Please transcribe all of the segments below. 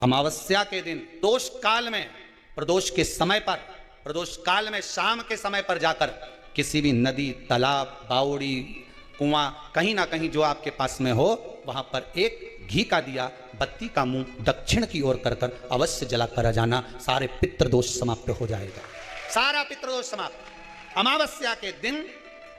अमावस्या के दिन दोष काल में, प्रदोष के समय पर, प्रदोष काल में शाम के समय पर जाकर किसी भी नदी, तालाब, बावड़ी, कुआं, कहीं ना कहीं जो आपके पास में हो, वहां पर एक घी का दिया, बत्ती का मुंह दक्षिण की ओर कर कर अवश्य जला कर जाना। सारे पितृदोष समाप्त हो जाएगा, सारा पितृदोष समाप्त। अमावस्या के दिन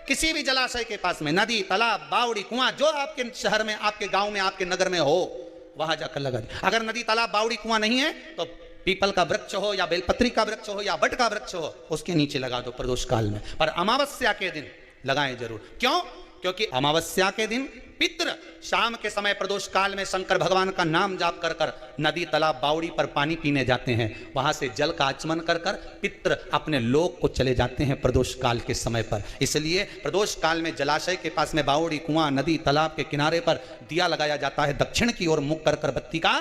किसी भी जलाशय के पास में, नदी, तालाब, बावड़ी, कुआं, जो आपके शहर में, आपके गांव में, आपके नगर में हो, वहां जाकर लगा दे। अगर नदी, तालाब, बावड़ी, कुआं नहीं है तो पीपल का वृक्ष हो या बेलपत्री का वृक्ष हो या बट का वृक्ष हो, उसके नीचे लगा दो प्रदोष काल में। पर अमावस्या के दिन लगाएं जरूर। क्यों? क्योंकि अमावस्या के दिन पितृ शाम के समय प्रदोष काल में शंकर भगवान का नाम जाप कर कर नदी, तालाब, बावड़ी पर पानी पीने जाते हैं। वहां से जल का आचमन कर कर पितृ अपने लोक को चले जाते हैं प्रदोष काल के समय पर। इसलिए प्रदोष काल में जलाशय के पास में, बावड़ी, कुआं, नदी, तालाब के किनारे पर दिया लगाया जाता है दक्षिण की ओर मुख कर कर बत्ती का।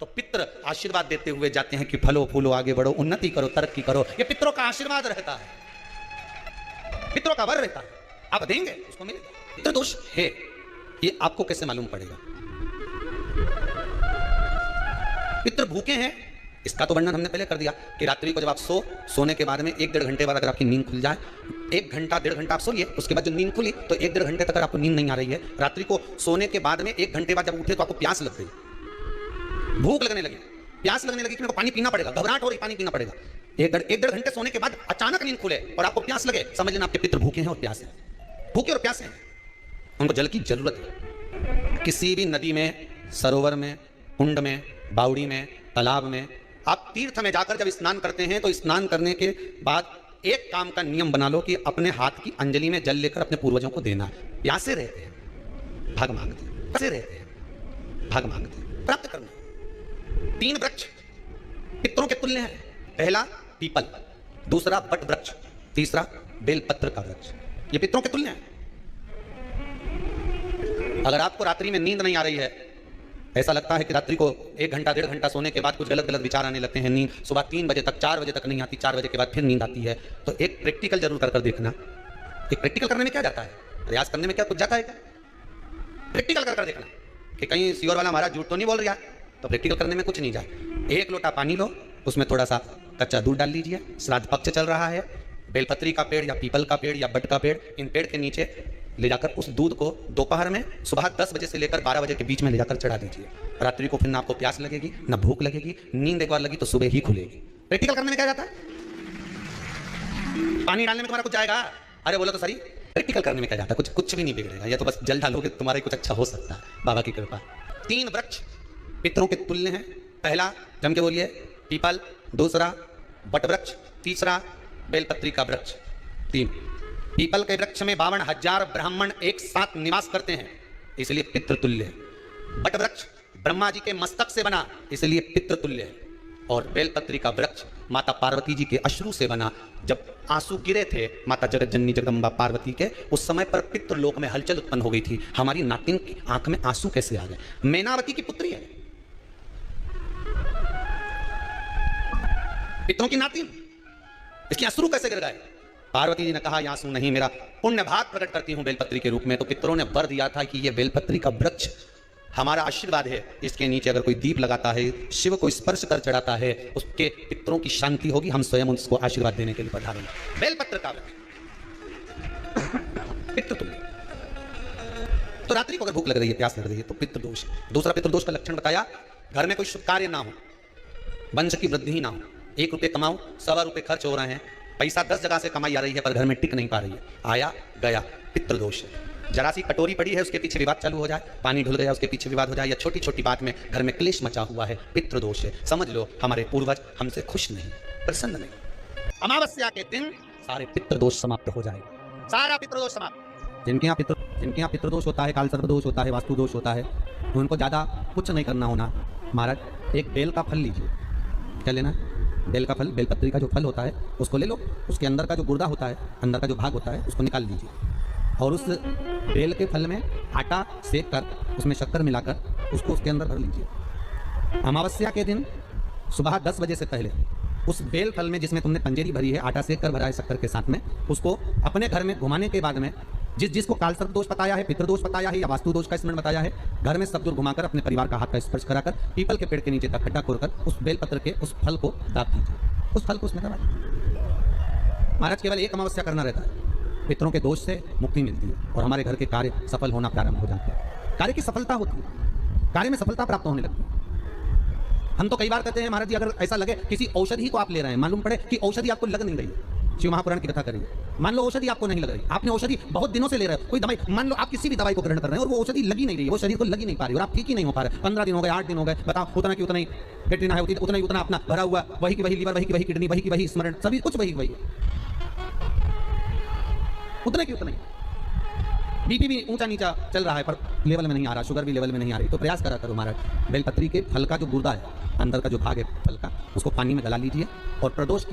तो पितृ आशीर्वाद देते हुए जाते हैं कि फलो फूलो, आगे बढ़ो, उन्नति करो, तरक्की करो। ये पितरों का आशीर्वाद रहता है, पितरों का वर रहता है। आप देंगे उसको मिलेगा। पितृदोष है ये आपको कैसे मालूम पड़ेगा? पितृ भूखे हैं, इसका तो वर्णन हमने पहले कर दिया कि रात्रि को जब आप सोने के बाद में 1-1.5 घंटे बाद अगर आपकी नींद खुल जाए, 1 घंटा 1.5 घंटा आप सोइए, उसके बाद जो नींद खुली तो 1-1.5 घंटे तक आपको नींद नहीं आ रही है, रात्रि को सोने के बाद में 1 घंटे बाद जब उठे तो आपको प्यास लग गई, भूख लगने लगी, प्यास लगने लगी कि मेरे को पानी पीना पड़ेगा, घबराहट हो रही, पानी पीना पड़ेगा। 1-1.5 घंटे सोने के बाद अचानक नींद खुले और आपको प्यास लगे, समझ लेना आपके पितृ भूखे हैं और प्यासे हैं, भूखे और प्यासे हैं, उनको जल की जरूरत है। किसी भी नदी में, सरोवर में, कुंड में, बावड़ी में, तालाब में, आप तीर्थ में जाकर जब स्नान करते हैं तो स्नान करने के बाद एक काम का नियम बना लो कि अपने हाथ की अंजलि में जल लेकर अपने पूर्वजों को देना। प्यासे रहते हैं, भाग मांगते हैं, प्यासे रहते हैं, भाग मांगते हैं, प्राप्त करना। 3 वृक्ष पितरों के तुल्य हैं। पहला पीपल, दूसरा बट वृक्ष, तीसरा बेलपत्र का वृक्ष। ये पितरों के तुल्य हैं। अगर आपको रात्रि में नींद नहीं आ रही है, ऐसा लगता है कि रात्रि को 1 घंटा 1.5 घंटा सोने के बाद कुछ गलत गलत विचार आने लगते हैं, नींद सुबह 3 बजे तक, 4 बजे तक नहीं आती, 4 बजे के बाद फिर नींद आती है, तो एक प्रैक्टिकल जरूर कर देखना। एक प्रैक्टिकल करने में क्या जाता है? प्रयास करने में क्या कुछ जाता है क्या? प्रैक्टिकल कर देखना कि कहीं सियोर वाला महाराज झूठ तो नहीं बोल रहा है, तो प्रैक्टिकल करने में कुछ नहीं जाए। 1 लोटा पानी लो, उसमें थोड़ा सा कच्चा दूध डाल लीजिए, श्राद्ध पक्ष चल रहा है, बेलपत्री का पेड़ या पीपल का पेड़ या बट का पेड़, इन पेड़ के नीचे ले जाकर उस दूध को दोपहर में सुबह 10 बजे से लेकर 12 बजे के बीच में ले जाकर चढ़ा दीजिए। रात्रि को फिर ना आपको प्यास लगेगी, ना भूख लगेगी, नींद एक बार लगी तो सुबह ही खुलेगी। प्रैक्टिकल करने में क्या जाता है? पानी डालने में तुम्हारा कुछ जाएगा? अरे बोलो तो सही, प्रैक्टिकल करने में क्या जाता है? कुछ भी नहीं बिगड़ेगा, या तो बस जल डालोगे तुम्हारा कुछ अच्छा हो सकता है, बाबा की कृपा। 3 वृक्ष पितरों के तुल्य हैं। पहला जम के बोलिए पीपल, दूसरा बट वृक्ष, तीसरा बेलपत्री का वृक्ष। 3 पीपल के वृक्ष में 52,000 ब्राह्मण एक साथ निवास करते हैं, इसलिए पितृतुल्य है। बट वृक्ष ब्रह्मा जी के मस्तक से बना, इसलिए पितृतुल्य है। और बेलपत्री का वृक्ष माता पार्वती जी के अश्रु से बना। जब आंसू गिरे थे माता जगत जननी जगदम्बा पार्वती के, उस समय पर पितृलोक में हलचल उत्पन्न हो गई थी। हमारी नातिन की आंख में आंसू कैसे आ गए? मैनावती की पुत्री है, पितरों की नातिन, इसके अश्रु कैसे गिर गए? पार्वती जी ने कहा ये आंसू नहीं, मेरा पुण्य भाग प्रकट करती हूं बेलपत्री के रूप में। तो पितरों ने वर दिया था कि ये बेलपत्री का वृक्ष हमारा आशीर्वाद है, इसके नीचे अगर कोई दीप लगाता है, शिव को स्पर्श कर चढ़ाता है, उसके पितरों की शांति होगी, हम स्वयं उसको आशीर्वाद देने के लिए पधारे। बेलपत्र का वृक्ष पितृतुल्य। तो रात्रि को अगर भूख लग रही है, प्यास लग रही है, तो पितृदोष। दूसरा पितृदोष का लक्षण बताया, घर में कोई शुभ कार्य ना हो, वंश की वृद्धि ना हो, 1 रुपये कमाओ, 1.25 रुपये खर्च हो रहे हैं, पैसा 10 जगह से कमाई आ रही है पर घर में टिक नहीं पा रही है, आया गया, पितृदोष है। जरा सी कटोरी पड़ी है, उसके पीछे विवाद चालू हो जाए, पानी ढुल गया उसके पीछे विवाद हो जाए, या छोटी छोटी बात में घर में क्लेश मचा हुआ है, पितृदोष है। समझ लो हमारे पूर्वज हमसे खुश नहीं, प्रसन्न नहीं। अमावस्या के दिन सारे पितृदोष समाप्त हो जाएगा, सारा पितृदोष समाप्त। जिनके यहाँ पितृदोष होता है, काल सर्पदोष होता है, वास्तु दोष होता है, तो उनको ज़्यादा कुछ नहीं करना होना। महाराज एक बेल का फल लीजिए, क्या लेना है? बेल का फल, बेलपत्री का जो फल होता है उसको ले लो, उसके अंदर का जो गुर्दा होता है, अंदर का जो भाग होता है, उसको निकाल लीजिए, और उस बेल के फल में आटा सेक कर उसमें शक्कर मिलाकर उसको उसके अंदर भर लीजिए। अमावस्या के दिन सुबह 10 बजे से पहले उस बेल फल में जिसमें तुमने पंजेरी भरी है, आटा सेक कर भरा है शक्कर के साथ में, उसको अपने घर में घुमाने के बाद में जिसको कालसर्प दोष बताया है, पितृदोष बताया है या वास्तु दोष का स्मरण बताया है, घर में सब्दूर घुमाकर अपने परिवार का हाथ का स्पर्श कराकर पीपल के पेड़ के नीचे तक खड्डा खोदकर उस बेलपत्र के उस फल को दाब दीजिए, उस फल को उसमें दबा दीजिए। महाराज केवल एक अमावस्या करना रहता है, पितरों के दोष से मुक्ति मिलती है और हमारे घर के कार्य सफल होना प्रारंभ हो जाते हैं। कार्य की सफलता होती है, कार्य में सफलता प्राप्त होने लगती है। हम तो कई बार कहते हैं महाराज जी, अगर ऐसा लगे किसी औषधि को आप ले रहे हैं, मालूम पड़े कि औषधि आपको लग नहीं रही है, शिव महापुराण की कथा करेंगे, मान लो औषधि आपको नहीं लग रही, आपने औषधि बहुत दिनों से ले रहे हो, कोई दवाई, मान लो आप किसी भी दवाई को ग्रहण कर रहे हैं और वो औषधि लगी नहीं रही है, वो शरीर को लगी नहीं पा रही और आप ठीक ही नहीं हो पा रहे, 15 दिन हो गए, 8 दिन हो गए, बताओ उतना की उतना ही पेट्रीना है, उतना ही उतना अपना भरा हुआ, वही की वही लीवर, वही की वही किडनी, वही की वही स्मरण, सभी कुछ वही वही, उतना की उतना ही। बीपी भी ऊंचा नीचा चल रहा है पर लेवल में नहीं आ रहा, शुगर भी लेवल में नहीं आ रही, तो प्रयास करा करो महाराज, बेलपत्री के फल का जो गुर्दा है, अंदर का जो भाग है फल का, उसको पानी में गला लीजिए और प्रदोष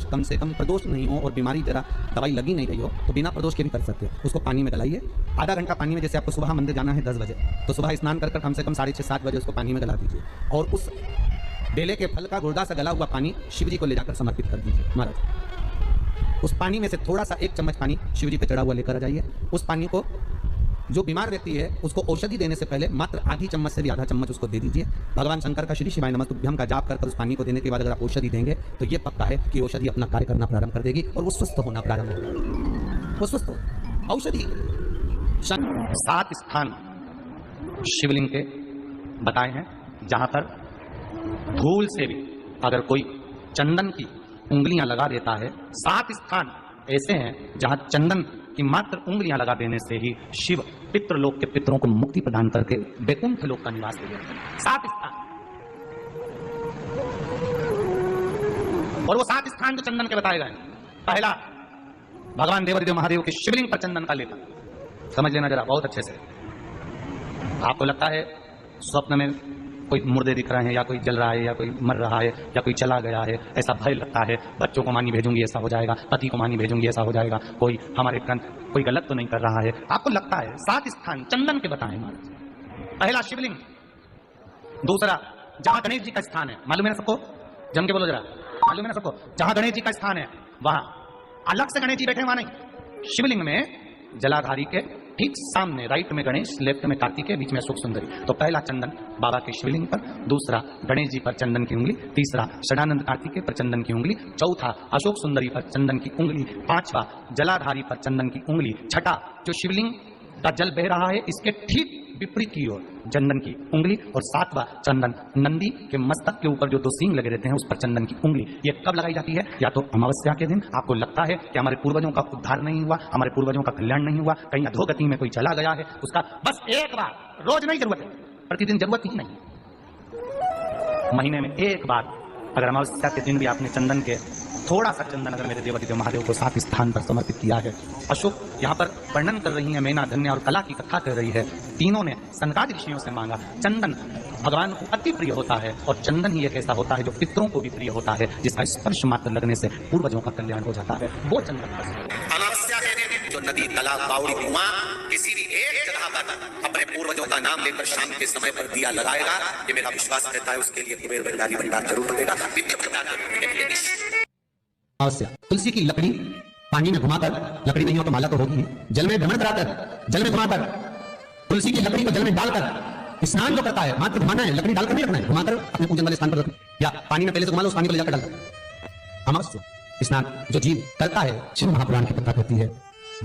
कम से कम प्रदोष नहीं हो और बीमारी जरा दवाई लगी नहीं रही हो तो बिना प्रदोष के भी कर सकते हो, उसको पानी में गलाइए, आधा घंटा पानी में, जैसे आपको सुबह मंदिर जाना है 10 बजे तो सुबह स्नान कर कम से कम 6:30-7 बजे उसको पानी में गला दीजिए और उस बेले के फल का गुर्दा से गला हुआ पानी शिव जी को ले जाकर समर्पित कर दीजिए। महाराज उस पानी में से थोड़ा सा 1 चम्मच पानी शिव जी पे चढ़ा हुआ लेकर आ जाइए, उस पानी को जो बीमार व्यक्ति है उसको औषधि देने से पहले मात्र आधी चम्मच से भी आधा चम्मच उसको दे दीजिए। भगवान शंकर का श्री शिवाय नमस्तुभ्यं का जाप कर उस पानी को देने के बाद अगर आप औषधि देंगे तो ये पक्का है कि औषधि अपना कार्य करना प्रारंभ कर देगी और वो स्वस्थ होना प्रारंभ होगा, वो स्वस्थ हो। औषधि 7 स्थान शिवलिंग के बताए हैं जहां पर भूल से भी अगर कोई चंदन की उंगलियां लगा देता है, 7 स्थान ऐसे हैं जहां चंदन कि मात्र उंगलियां लगा देने से ही शिव पितृलोक के पितरों को मुक्ति प्रदान करके वैकुंठ लोक का निवास दे देते हैं। 7 स्थान, और वो 7 स्थान जो चंदन के बताए गए, पहला भगवान देवादिदेव महादेव के शिवलिंग पर चंदन का लेपन, समझ लेना जरा बहुत अच्छे से। आपको लगता है स्वप्न में कोई मुर्दे दिख रहे हैं या कोई जल रहा है या कोई मर रहा है या कोई चला गया है, ऐसा भय लगता है, बच्चों को मानी भेजूंगी ऐसा हो जाएगा, पति को मानी भेजूंगी ऐसा हो जाएगा, कोई हमारे कोई गलत तो नहीं कर रहा है, आपको लगता है। 7 स्थान चंदन के बताएं महाराज। पहला शिवलिंग, दूसरा जहां गणेश जी का स्थान है, मालूम है ना सबको, जम के बोलो जरा, मालूम है ना सबको, जहां गणेश जी का स्थान है वहां अलग से गणेश जी बैठे वहां नहीं, शिवलिंग में जलाधारी के ठीक सामने राइट में गणेश, लेफ्ट में कार्तिकेय, बीच में अशोक सुंदरी। तो पहला चंदन बाबा के शिवलिंग पर, दूसरा गणेश जी पर चंदन की उंगली, तीसरा षडानंद कार्तिकेय पर चंदन की उंगली, चौथा अशोक सुंदरी पर चंदन की उंगली, पांचवा जलाधारी पर चंदन की उंगली, छठा जो शिवलिंग का जल बह रहा है इसके ठीक विपरीत की ओर चंदन की उंगली, और 7वां चंदन नंदी के मस्तक के ऊपर जो 2 सींग लगे रहते हैं उस पर चंदन की उंगली। ये कब लगाई जाती है? या तो अमावस्या के दिन, आपको लगता है कि हमारे पूर्वजों का उद्धार नहीं हुआ, हमारे पूर्वजों का कल्याण नहीं हुआ, कहीं अधोगति में कोई चला गया है, उसका बस एक बार, रोज नहीं जरूरत है, प्रतिदिन जरूरत ही नहीं, महीने में एक बार अगर अमावस्या के दिन भी आपने चंदन के थोड़ा सा चंदन अगर मेरे देवादिदेव महादेव को 7 स्थान पर समर्पित किया है। अशोक यहाँ पर वर्णन कर रही है, मैना, धन्य और कला की कथा कर रही है। तीनों ने सनकादि ऋषियों से मांगा। चंदन भगवान को अति प्रिय होता है और चंदन ही एक ऐसा होता है जो पितरों को भी प्रिय होता है, जिसका स्पर्श मात्र लगने से पूर्वजों का कल्याण हो जाता है, वो चंदन। अमावस्या के दिन जो नदी, तालाब, बावड़ी, कुआं किसी भी एक जगह पर अपने पूर्वजों का नाम लेकर शाम के समय पर दिया लगाएगा, ये मेरा विश्वास रहता है, उसके लिए कुबेर भंडारी भंडार जरूर देगा, विद्या भंडार जरूर देगा। अवश्य तुलसी की लकड़ी पानी में घुमाकर, लकड़ी नहीं हो तो माला तो होगी, जल में भ्रमण कराकर, जल में घुमाकर, तुलसी की लकड़ी को जल में डालकर स्नान जो करता है, मात्र घुमाना है, लकड़ी डालकर नहीं रखना है, घुमाकर अपने पूजन वाले स्थान पर रखना, या पानी में पहले से घुमा लो, उस पानी को ले जाकर डालकर। अमावस्या स्नान जो जीव करता है, शिव महापुराण की कथा कहती है,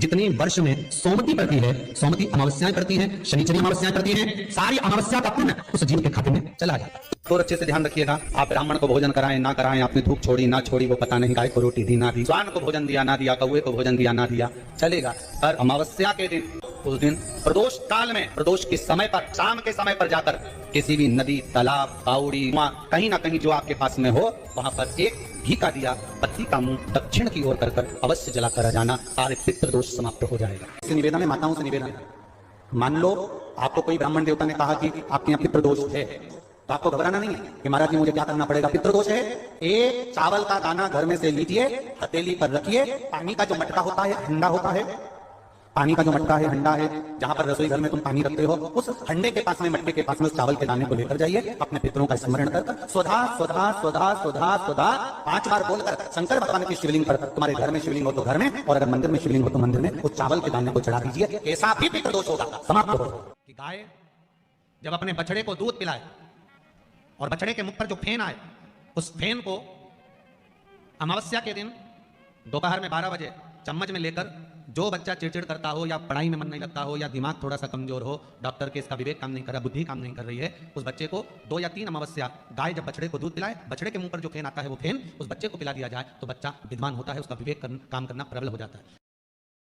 जितनी वर्ष में सोमती पड़ती है, सोमती अमावस्याएं पड़ती हैं, शनिचरी अमावस्याएं पड़ती हैं, सारी अमावस्या का पुण्य उस जीव के खाते में चला जाता है। तो अच्छे से ध्यान रखिएगा, आप ब्राह्मण को भोजन कराएं ना कराएं, आपने धूप छोड़ी ना छोड़ी वो पता नहीं, गाय को रोटी दी ना दी, स्वान को भोजन दिया ना दिया, कौवे को भोजन दिया ना दिया, चलेगा। पर अमावस्या के दिन, उस दिन प्रदोष काल में, प्रदोष के समय पर, शाम के समय पर जाकर किसी भी नदी, तालाब, बावड़ी, कहीं ना कहीं जो आपके पास में हो, वहां पर एक घी का दिया, बत्ती का मुंह दक्षिण की ओर कर अवश्य जला कर जाना, सारे पितृ दोष समाप्त हो जाएगा। इस निवेदन में, माताओं से निवेदन, मान लो आपको कोई ब्राह्मण देवता ने कहा कि आपके यहाँ पितृ दोष है, तो आपको घबराना नहीं है कि महाराज जी मुझे क्या करना पड़ेगा, पितृ दोष है। एक चावल का दाना घर में से लीजिए, हथेली पर रखिए, पानी का जो मटका होता है, हंडा होता है, पानी का जो मटका है, हंडा है, जहां पर रसोई घर में तुम पानी रखते हो, उस हंडे के पास में, मटके के पास में उस चावल के दाने को लेकर जाइए, अपने पितरों का स्मरण कर स्वधा स्वधा स्वधा स्वधा स्वधा 5 बार बोलकर शंकर भगवान की शिवलिंग पर, तुम्हारे घर में शिवलिंग हो तो घर में, और अगर मंदिर में शिवलिंग हो तो मंदिर में, उस चावल के दाने को चढ़ा दीजिए। ऐसा भी पितृदोष होगा, समाप्त हो। कि गाय जब अपने बछड़े को दूध पिलाए और बछड़े के मुख पर जो फेन आए, उस फेन को अमावस्या के दिन दोपहर में 12 बजे चम्मच में लेकर, जो बच्चा चिड़चिड़ करता हो या पढ़ाई में मन नहीं लगता हो या दिमाग थोड़ा सा कमजोर हो, डॉक्टर के इसका विवेक काम नहीं कर रहा, बुद्धि काम नहीं कर रही है, उस बच्चे को 2 या 3 अमावस्या गाय जब बछड़े को दूध पिलाए, बछड़े के मुंह पर जो फेन आता है वो फेन उस बच्चे को पिला दिया जाए तो बच्चा विद्वान होता है, उसका विवेक काम करना प्रबल हो जाता है।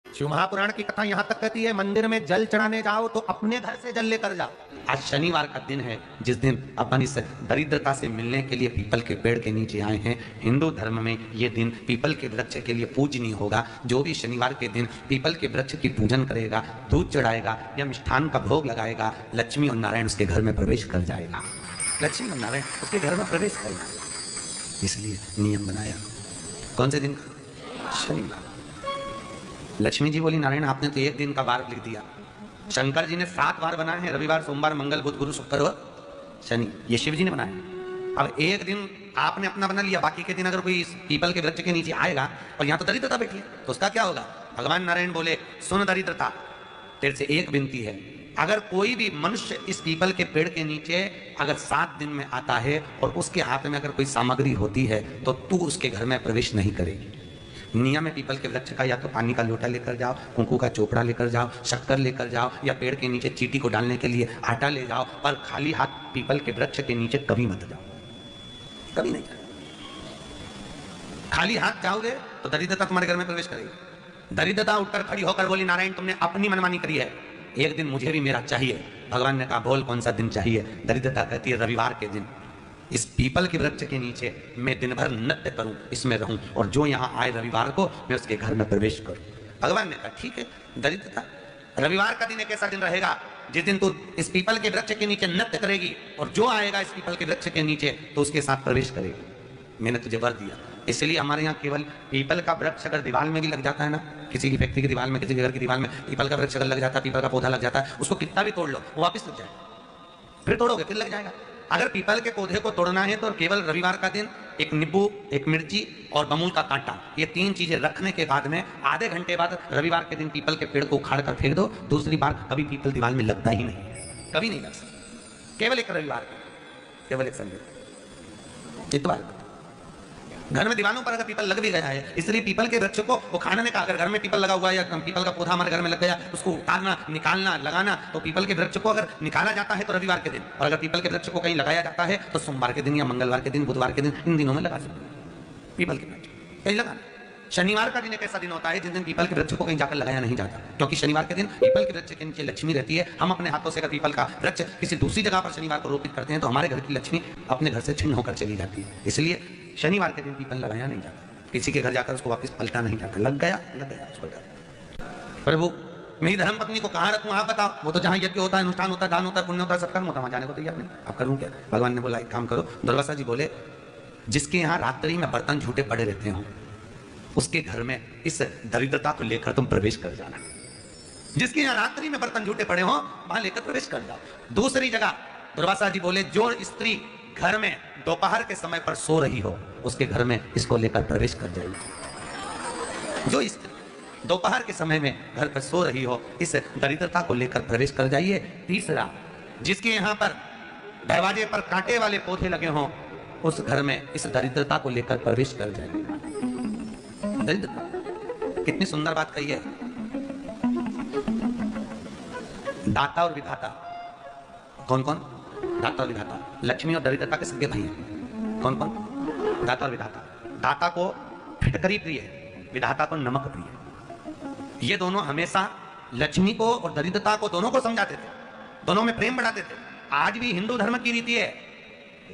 शिव महापुराण की कथा यहां तक कहती है, मंदिर में जल चढ़ाने जाओ तो अपने घर से जल लेकर जाओ। आज शनिवार का दिन है, जिस दिन अपन इस दरिद्रता से मिलने के लिए पीपल के पेड़ के नीचे आए हैं। हिंदू धर्म में ये दिन पीपल के वृक्ष के लिए पूजनीय होगा। जो भी शनिवार के दिन पीपल के वृक्ष की पूजन करेगा, दूध चढ़ाएगा या मिष्ठान का भोग लगाएगा, लक्ष्मी और नारायण उसके घर में प्रवेश कर जाएगा। लक्ष्मी और नारायण उसके घर में प्रवेश करेगा, इसलिए नियम बनाया। कौन से दिन? शनिवार। लक्ष्मी जी बोली, नारायण आपने तो एक दिन का वार लिख दिया। शंकर जी ने 7 वार बनाए हैं, रविवार, सोमवार, मंगल, बुध, गुरु, शुक्र व शनि, ये शिव जी ने बनाया। अब एक दिन आपने अपना बना लिया, बाकी के दिन अगर कोई इस पीपल के वृक्ष के नीचे आएगा और यहाँ तो दरिद्रता बैठी है तो उसका क्या होगा? भगवान नारायण बोले, सुन दरिद्रता, तेरे से एक विनती है, अगर कोई भी मनुष्य इस पीपल के पेड़ के नीचे अगर 7 दिन में आता है और उसके हाथ में अगर कोई सामग्री होती है तो तू उसके घर में प्रवेश नहीं करेगी। नियम है पीपल के वृक्ष का, या तो पानी का लोटा लेकर जाओ, कुंकू का चोपड़ा लेकर जाओ, शक्कर लेकर जाओ, या पेड़ के नीचे चींटी को डालने के लिए आटा ले जाओ, पर खाली हाथ पीपल के वृक्ष के नीचे कभी मत जाओ, कभी नहीं। खाली हाथ जाओगे तो दरिद्रता तुम्हारे घर में प्रवेश करेगी। दरिद्रता उठकर खड़ी होकर बोली, नारायण तुमने अपनी मनमानी करी है, एक दिन मुझे भी मेरा चाहिए। भगवान ने कहा, बोल कौन सा दिन चाहिए? दरिद्रता कहती है, रविवार के दिन इस पीपल के वृक्ष के नीचे मैं दिन भर नृत्य करूं, इसमें रहूं, और जो यहाँ आए रविवार को मैं उसके घर में प्रवेश करूं। भगवान ने कहा, ठीक है। दरिद्रता, रविवार का दिन एक ऐसा दिन रहेगा जिस दिन तू इस पीपल के वृक्ष के नीचे नृत्य करेगी और जो आएगा इस पीपल के वृक्ष के नीचे तो उसके साथ प्रवेश करेगी। मैंने तुझे वर दिया। इसलिए हमारे यहाँ केवल पीपल का वृक्ष अगर दीवार में भी लग जाता है ना, किसी की फैक्ट्री की दीवार में, किसी के घर की दीवार में पीपल का वृक्ष अगर लग जाता है, पीपल का पौधा लग जाता है, उसको कितना भी तोड़ लो वो वापिस लग जाए, फिर तोड़ोगे फिर लग जाएगा। अगर पीपल के पौधे को तोड़ना है तो केवल रविवार का दिन एक नींबू, एक मिर्ची और बमूल का कांटा, ये 3 चीजें रखने के बाद में आधे घंटे बाद रविवार के दिन पीपल के पेड़ को उखाड़ कर फेंक दो। दूसरी बार कभी पीपल दीवार में लगता ही नहीं, कभी नहीं लग सकता। केवल एक रविवार, केवल एक संडे, इतवार। घर में दीवानों पर अगर पीपल लग भी गया है, इसलिए पीपल के वृक्ष को उखाड़ने का, अगर घर में पीपल लगा हुआ है या पीपल का पौधा हमारे घर में लग गया, उसको उतारना, निकालना, लगाना, तो पीपल के वृक्ष को अगर निकाला जाता है तो रविवार के दिन, और अगर पीपल के वृक्ष को कहीं लगाया जाता है तो सोमवार के दिन या मंगलवार के दिन, बुधवार के दिन, इन दिनों में लगा सकते हैं पीपल के वृक्ष। कहीं लगाना। शनिवार का दिन एक ऐसा दिन होता है जिस दिन पीपल के वृक्ष को कहीं जाकर लगाया नहीं जाता, क्योंकि शनिवार के दिन पीपल के वृक्ष के नीचे लक्ष्मी रहती है। हम अपने हाथों से अगर पीपल का वृक्ष किसी दूसरी जगह पर शनिवार को रोपित करते हैं तो हमारे घर की लक्ष्मी अपने घर से छिन्न होकर चली जाती है। इसलिए शनिवार के दिन पीपल लगाया नहीं जाता, किसी के घर जाकर उसको वापस पलटा नहीं जाता। लग गया उसको। प्रभु मेरी धर्मपत्नी को कहाँ रखूं आप बताओ? वो तो जहाँ यज्ञ होता है, अनुष्ठान होता है, दान होता है, पुण्य होता है, सत्कर्म होता है, वहां जाने को तैयार नहीं। अब करूं क्या? भगवान ने बोला एक काम करो। दुर्वासा जी बोले, जिसके यहाँ रात्रि में बर्तन झूठे पड़े रहते हो उसके घर में इस दरिद्रता को लेकर तुम प्रवेश कर जाना। जिसके यहाँ रात्रि में बर्तन झूठे पड़े हो वहां लेकर प्रवेश कर जाओ। दूसरी जगह दुर्वासा जी बोले, जो स्त्री घर में दोपहर के समय पर सो रही हो उसके घर में इसको लेकर प्रवेश कर जाइए। जो स्त्री दोपहर के समय में घर पर सो रही हो इस दरिद्रता को लेकर प्रवेश कर जाइए। तीसरा, जिसके यहाँ पर दरवाजे पर कांटे वाले पौधे लगे हों उस घर में इस दरिद्रता को लेकर प्रवेश कर जाइए। दरिद्रता, कितनी सुंदर बात कही है। दाता और विधाता, कौन कौन? दाता और विधाता। लक्ष्मी और दरिद्रता के सगे भाई हैं। कौन कौन? दाता और विधाता। दाता को फिटकरी प्रिय है, विधाता को नमक प्रिय है। ये दोनों हमेशा लक्ष्मी को और दरिद्रता को दोनों को समझाते थे, दोनों में प्रेम बढ़ाते थे। आज भी हिंदू धर्म की रीति है।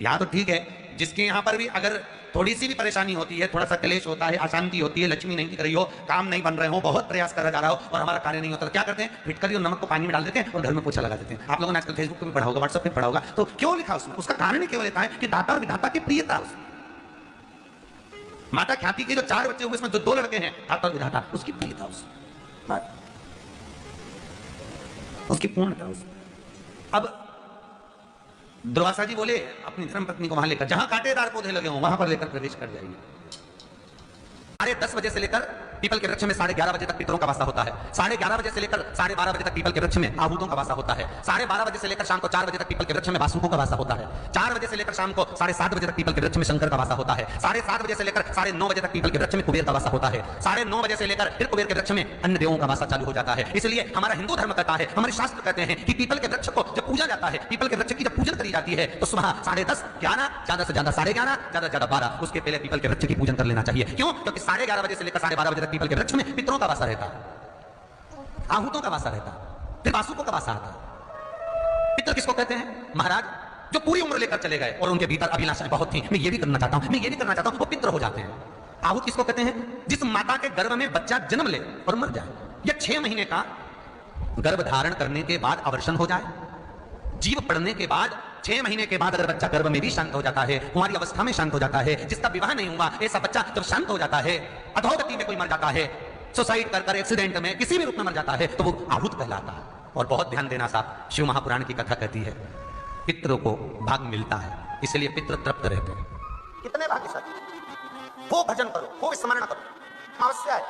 यहाँ तो ठीक है, जिसके यहाँ पर भी अगर थोड़ी सी भी परेशानी होती है, थोड़ा सा क्लेश होता है, अशांति होती है, लक्ष्मी नहीं दिख रही हो, काम नहीं बन रहे हो, बहुत प्रयास करा जा रहा हो और हमारा कार्य नहीं होता, तो क्या करते हैं? फिटकरी और नमक को पानी में डाल देते हैं और घर में पोछा लगा देते हैं। आप लोगों ने आजकल फेसबुक पे भी पढ़ा होगा, व्हाट्सएप पे पढ़ा होगा। तो क्यों लिखा उसमें? उसका कारण ही केवल है कि दाता और विधाता की प्रियता। माता ख्याति के जो 4 बच्चे हुए, इसमें जो 2 लड़के हैं, दाता और विधाता, उसकी प्रियता। उसकी पूर्णता उस। अब दुर्वासा जी बोले अपनी धर्मपत्नी को वहां लेकर, जहां कांटेदार पौधे लगे हों वहां पर लेकर प्रवेश कर जाइए। 10:30 बजे से लेकर पीपल के वृक्ष में 11:30 बजे तक पितरों का वासा होता है। 11:30 बजे से लेकर 12:30 बजे तक पीपल के वृक्ष में आहूतों का वासा होता है। 12:30 बजे से लेकर शाम को 4 बजे तक पीपल के वृक्ष में वासुकों का वासा होता है। 4 बजे से लेकर शाम को 7:30 बजे तक पीपल के वृक्ष में शंकर का वासा होता है। 7:30 बजे से लेकर 9:30 बजे तक पीपल के वृक्ष में कुबेर का वासा होता है। 9:30 बजे से लेकर फिर कुबेर के वृक्ष में अन्य देवों का वासा चालू हो जाता है। इसलिए हमारा हिंदू धर्म कहता है, हमारे शास्त्र कहते हैं कि पीपल के वृक्ष को जब पूजा जाता है, पीपल के वृक्ष की जब पूजन करी जाती है तो सुबह 10:30, 11, ज्यादा से ज्यादा 11:30, ज्यादा से ज्यादा 12, उसके पहले पीपल के वृक्ष की पूजन कर लेना चाहिए। क्यों? क्योंकि 11:30 बजे से लेकर 12:30 बजे तक पीपल के वृक्ष में पितरों का वासा रहता है, आहूतों का वासा रहता है, फिर वासुकों का वासा आता है। पितर किसको कहते हैं? महाराज जो पूरी उम्र लेकर चले गए और उनके भीतर अभिलाषाएं बहुत थी, मैं ये भी करना चाहता हूं, मैं ये भी करना चाहता हूं, वो पितर हो जाते हैं। आहूत किसको कहते हैं? जिस माता के गर्भ में बच्चा जन्म ले और मर जाए, या 6 महीने का गर्भ धारण करने के बाद अवर्षण हो जाए, जीव पड़ने के बाद 6 महीने के बाद अगर बच्चा गर्भ में भी शांत हो जाता है, कुमारी अवस्था में शांत हो जाता है, जिसका विवाह नहीं हुआ ऐसा बच्चा जब शांत हो जाता है, अधोगति में कोई मर जाता है, सुसाइड कर एक्सीडेंट में किसी भी रूप में मर जाता है, तो वो आहूत कहलाता है। और बहुत ध्यान देना साहब, शिव महापुराण की कथा कहती है पितरों को भाग मिलता है, इसलिए पितृ तृप्त रहते हैं। कितने भाग्यशाली, वो भजन करो, वो स्मरण करो। अमावस्या है,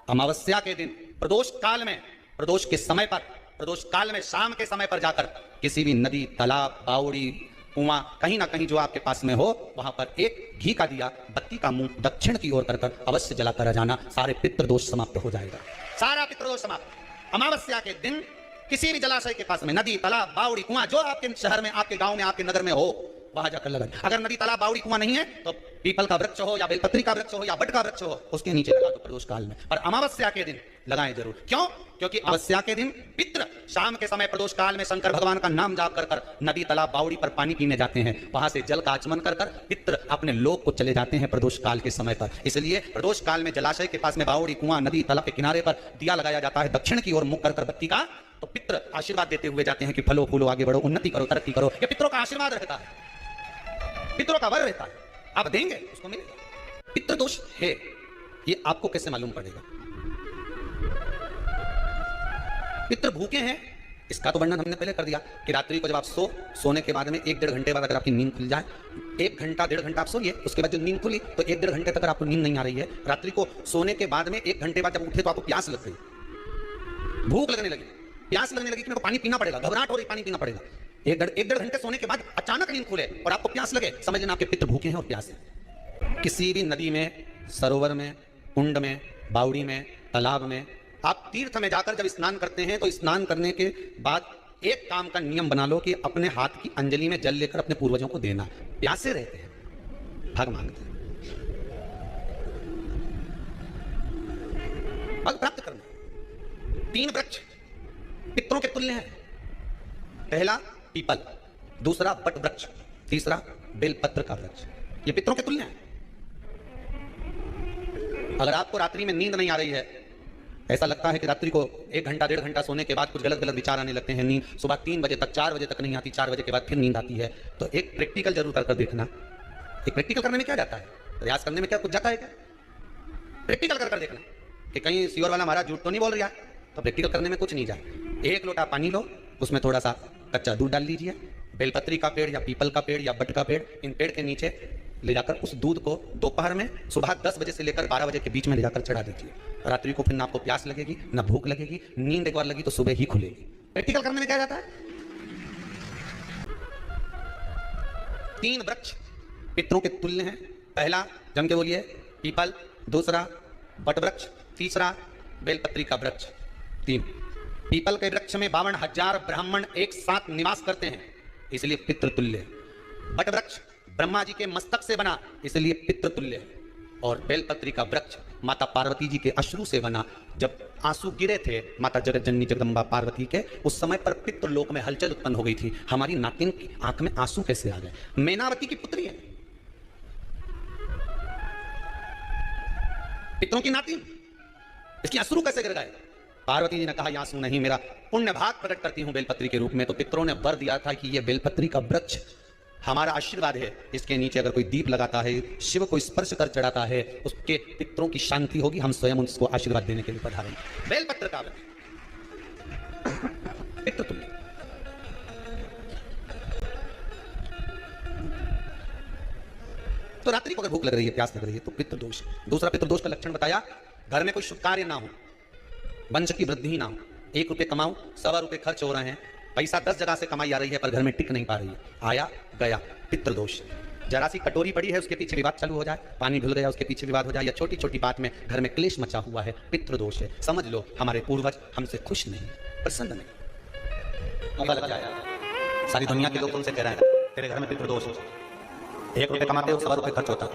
अमावस्या के दिन प्रदोष काल में, प्रदोष के समय पर, प्रदोष काल में शाम के समय पर जाकर किसी भी नदी, तालाब, बावड़ी, कुआं, कहीं ना कहीं जो आपके पास में हो, वहां पर एक घी का दिया, बत्ती का मुंह दक्षिण की ओर कर अवश्य जलाकर आ जाना, सारे पितृदोष समाप्त हो जाएगा, सारा पितृदोष समाप्त। अमावस्या के दिन किसी भी जलाशय के पास में, नदी, तालाब, बावड़ी, कुआं, जो आपके शहर में, आपके गांव में, आपके नगर में हो, वहां जाकर लगाए। अगर नदी, तालाब, बावड़ी, कुआं नहीं है तो पीपल का वृक्ष हो या बेलपत्री का वृक्ष हो या बट का वृक्ष हो, उसके नीचे लगा दो प्रदोष काल में। और अमावस्या के दिन लगाएं जरूर। क्यों? क्योंकि अमावस्या के दिन पितृ शाम के समय प्रदोष काल में शंकर भगवान का नाम जाप कर कर नदी, तालाब, बावड़ी पर पानी पीने जाते हैं, वहां से जल का आचमन कर कर पितृ अपने लोक को चले जाते हैं प्रदोष काल के समय पर। इसलिए प्रदोष काल में जलाशय के पास में बावड़ी, कुआं, नदी, तालाब के किनारे पर दिया लगाया जाता है दक्षिण की ओर मुख कर बत्ती का, तो पितृ आशीर्वाद देते हुए जाते हैं कि फलो फूलो, आगे बढ़ो, उन्नति करो, तरक्की करो। ये पितरों का आशीर्वाद रहता है, पितरों का वर रहता है, आप देंगे उसको मिलेगा। पितृदोष है ये आपको कैसे मालूम पड़ेगा? पितृ भूखे हैं, इसका तो वर्णन हमने पहले कर दिया कि रात्रि को जब आप सोने के बाद में 1-1.5 घंटे बाद अगर आपकी नींद खुल जाए, 1 घंटा 1.5 घंटा आप सोइए, उसके बाद जो नींद खुली तो 1-1.5 घंटे तक अगर आपको नींद नहीं आ रही है, रात्रि को सोने के बाद में 1 घंटे बाद जब उठे तो आपको प्यास लग गई, भूख लगने लगी, प्यास लगने लगी कि मेरे को पानी पीना पड़ेगा, घबराहट हो रही, पानी पीना पड़ेगा। 1-1.5 घंटे सोने के बाद अचानक नींद खुले और आपको प्यास लगे, समझ लेना आपके पितृ भूखे हैं और प्यास है। किसी भी नदी में, सरोवर में, कुंड में, बावड़ी में, तालाब में, आप तीर्थ में जाकर जब स्नान करते हैं तो स्नान करने के बाद एक काम का नियम बना लो कि अपने हाथ की अंजलि में जल लेकर अपने पूर्वजों को देना। प्यासे रहते हैं, भाग मांगते हैं, फल प्राप्त करना। 3 वृक्ष पितरों के तुल्य हैं, पहला पीपल, दूसरा बट वृक्ष, तीसरा बेलपत्र का वृक्ष, ये पितरों के तुल्य हैं। अगर आपको रात्रि में नींद नहीं आ रही है, ऐसा लगता है कि रात्रि को 1 घंटा 1.5 घंटा सोने के बाद कुछ गलत गलत विचार आने लगते हैं, नींद सुबह 3 बजे तक, 4 बजे तक नहीं आती, 4 बजे के बाद फिर नींद आती है, तो एक प्रैक्टिकल जरूर कर देखना। एक प्रैक्टिकल करने में क्या जाता है, प्रयास करने में क्या कुछ जाता है क्या? प्रैक्टिकल कर देखना कि कहीं सीवर वाला महाराज झूठ तो नहीं बोल रहा है, तो प्रैक्टिकल करने में कुछ नहीं जाए। 1 लोटा पानी लो, उसमें थोड़ा सा कच्चा दूध डाल लीजिए, बेलपत्री का पेड़ या पीपल का पेड़ या बट का पेड़, इन पेड़ के नीचे ले जाकर उस दूध को दोपहर में सुबह 10 बजे से लेकर 12 बजे के बीच में ले जाकर चढ़ा दीजिए। रात्रि को फिर ना आपको प्यास लगेगी, ना भूख लगेगी, नींद एक बार लगी तो सुबह ही खुलेगी। प्रैक्टिकल करने में क्या जाता है? 3 वृक्ष पितरों के तुल्य हैं, पहला जम के बोलिए पीपल, दूसरा बट वृक्ष, तीसरा बेलपत्री का वृक्ष। 3 पीपल के वृक्ष में 52,000 ब्राह्मण एक साथ निवास करते हैं, इसलिए पितृतुल्य। बट वृक्ष ब्रह्मा जी के मस्तक से बना, इसलिए पितृतुल्य। और बेलपत्री का वृक्ष माता पार्वती जी के अश्रु से बना, जब आंसू गिरे थे माता जगत जननी जगदम्बा पार्वती के, उस समय पर पितृलोक में हलचल उत्पन्न हो गई थी, हमारी नातिन की आंख में आंसू कैसे आ गए। मैनावती की पुत्री है, पितरों की नातिन, इसकी अश्रु कैसे गिर गए? पार्वती जी ने कहा, आंसू नहीं, मेरा पुण्य भाग प्रकट करती हूं बेलपत्री के रूप में। तो पितरों ने वर दिया था कि यह बेलपत्री का वृक्ष हमारा आशीर्वाद है, इसके नीचे अगर कोई दीप लगाता है, शिव को स्पर्श कर चढ़ाता है, उसके पितरों की शांति होगी, हम स्वयं उसको आशीर्वाद देने के लिए पधारेंगे। बेलपत्र का वृक्ष पितृतुल्य। तो रात्रि को अगर भूख लग रही है, प्यास लग रही है, तो पितृदोष। दूसरा पितृदोष का लक्षण बताया, घर में कोई शुभ कार्य ना हो, वंश की वृद्धि ना हो, 1 रुपये कमाओ, 1.25 रुपये खर्च हो रहे हैं, पैसा 10 जगह से कमाई आ रही है पर घर में टिक नहीं पा रही है, आया गया, पितृदोष। जरा सी कटोरी पड़ी है, उसके पीछे विवाद चालू हो जाए, पानी भूल गया उसके पीछे विवाद हो जाए, या छोटी छोटी बात में घर में क्लेश मचा हुआ है, पितृदोष है। समझ लो हमारे पूर्वज हमसे खुश नहीं, प्रसन्न नहीं। पता लग जाएगा, सारी दुनिया के लोग तुमसे कह रहे हैं तेरे घर में पितृदोष है, 1 रुपये कमाते हो, 1.25 रुपये खर्च होता है,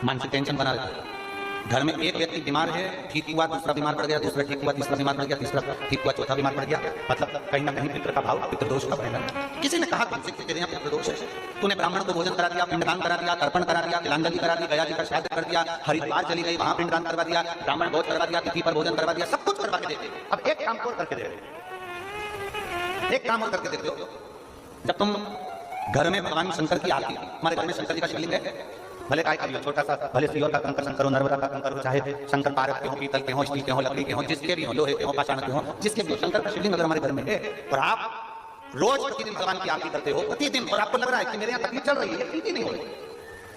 मानसिक टेंशन बना रहता है। घर में एक व्यक्ति बीमार है, ठीक हुआ, दूसरा बीमार पड़ गया, दूसरा ठीक हुआ, तीसरा बीमार पड़ गया, तीसरा ठीक हुआ, चौथा बीमार पड़ गया, मतलब कहीं ना कहीं पितृ का भाव, पितृदोष का बढ़ेगा। किसी ने कहा तुमसे कि तेरे यहाँ पितृदोष है, तूने ब्राह्मण को भोजन करा दिया, पिंडदान करा दिया, तर्पण करा दिया, तिलांजलि करा दी, गया जी का श्राद्ध कर दिया, हरिद्वार चली गई, वहां पिंडदान करवा दिया, ब्राह्मण भोज करवा दिया, तिथि पर भोजन करवा दिया, सब कुछ करवा के देते। अब एक काम और करके दे रहे, एक काम और करके देते हो। जब तुम घर में भगवान शंकर की आरती, हमारे घर में शंकर जी का शिवलिंग है, भले काय का भी हो, छोटा सा, भले सिल्वर का कंकर शंकर हो, नर्मदा का कंकर हो, चाहे शंकर पारक के हो, पीतल के हो, स्टील के हो, लकड़ी के हो, जिसके भी हो, लोहे के हो, पाषाण के हो, जिसके भी हो, शंकर का शिवलिंग अगर हमारे घर में है और आप रोज प्रतिदिन भगवान की आरती करते हो, प्रतिदिन, और आपको लग रहा है कि मेरे यहाँ तकलीफ चल रही है, ठीक ही नहीं हो रही,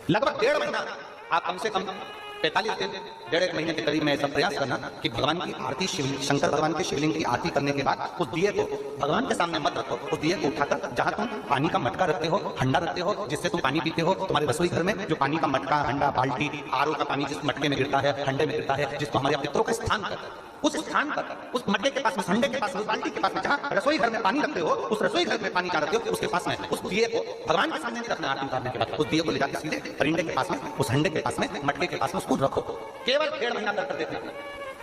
लगभग 1.5 महीना आप कम से कम 45 दिन, 1.5 महीने के करीब में ऐसा प्रयास करना कि भगवान की आरती, शिवलिंग, शंकर भगवान के शिवलिंग की आरती करने के बाद उस दिए को भगवान के सामने मत रखो, उस दिए को उठाकर जहां तुम पानी का मटका रखते हो, हंडा रखते हो, जिससे तुम पानी पीते हो, तुम्हारे रसोई घर में जो पानी का मटका, हंडा, बाल्टी, आरओ का पानी जिस मटके में गिरता है, हंडे में गिरता है, जिसको हमारे पितरों का स्थान कर, उस स्थान पर, उस मटके के पास में, हंडे के पास में, उस बाल्टी के पास में, जहां रसोई घर में पानी रखते हो, उस रसोई घर में पानी जहां रखते हो, उसके पास में उस दिए को भगवान के सामने नहीं रखना। आरती उतारने के बाद उस दिए को ले जाकर सीधे परिंडे के पास में, उस हंडे के पास में, मटके के पास में उसको रखो। केवल 1.5 महीना कर देते हैं।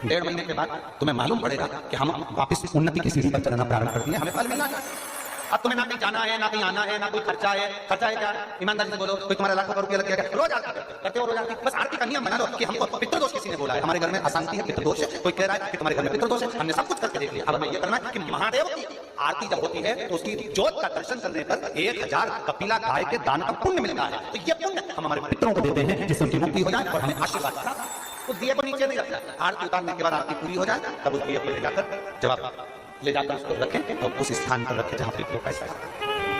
1.5 महीने के बाद तुम्हें मालूम पड़ेगा कि हम वापस उन्नति की सीढ़ी पर चलना प्रारंभ कर दिए, हमें फल मिलना है। अब तुम्हें ना कहीं जाना है, ना कहीं आना है, ना कोई खर्चा है। खर्चा है क्या? ईमानदारी से बोलो, कोई तुम्हारा लाखों रुपया लग गया, रोज आरती करते हो, रोज आरती। बस आरती का नियम बना लो कि हमको पितृदोष किसी ने बोला है, हमारे घर में अशांति है, पितृदोष है, कोई कह रहा है कि तुम्हारे घर में पितृदोष है, हमने सब कुछ करके देख लिया। अब हमें ये करना है कि महादेव की आरती जब होती है तो उसकी ज्योत का दर्शन करने पर 1000 कपिला गाय के दान का पुण्य मिलता है। तो ये पुण्य हम हमारे पितरों को देते हैं, जिससे उनकी मुक्ति हो जाए और हमें आशीर्वाद प्राप्त। उस दिए को नीचे नहीं रखना, आरती उतारने के बाद आरती पूरी हो जाए तब उस दिए को ले जाकर, जब आप ले जाकर उसको रखें तो उस स्थान पर रखें जहां पितरों का